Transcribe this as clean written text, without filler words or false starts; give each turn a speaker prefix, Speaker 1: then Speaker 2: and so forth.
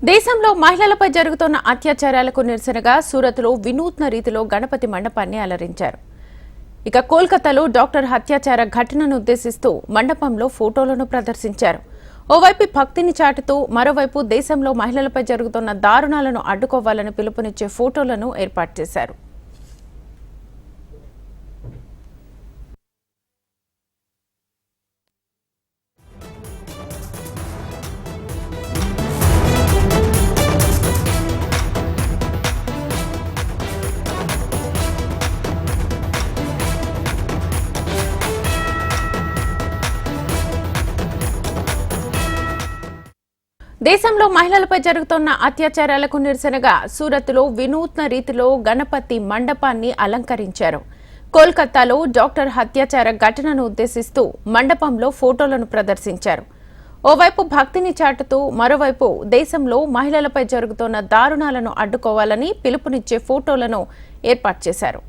Speaker 1: దేశంలో మహిళలపై జరుగుతున్న అత్యాచారాలకు నిరసనగా సూరత్లో వినూత్న రీతిలో గణపతి మండపాన్ని అలరించారు. ఇక కోల్కతాలో డాక్టర్ హత్యాచార ఘటనను ఉద్దేశిస్తూ మండపంలో ఫోటోలను ప్రదర్శించారు. ఓవైపు భక్తిని చాటుతూ మరోవైపు దేశంలో మహిళలపై జరుగుతున్న దారుణాలను అడ్డుకోవాలని పిలుపునిచ్చే ఫోటోలను ఏర్పాటు చేశారు. దేశంలో మహిళలపై జరుగుతున్న అత్యాచారాలకు నిరసనగా సూరత్లో వినూత్న రీతిలో గణపతి మండపాన్ని అలంకరించారు. కోల్కతాలో డాక్టర్ హత్యాచార ఘటనను ఉద్దేశిస్తూ మండపంలో ఫోటోలను ప్రదర్శించారు. ఓవైపు భక్తిని చాటుతూ మరోవైపు దేశంలో మహిళలపై జరుగుతున్న దారుణాలను అడ్డుకోవాలని పిలుపునిచ్చే ఫోటోలను ఏర్పాటు చేశారు.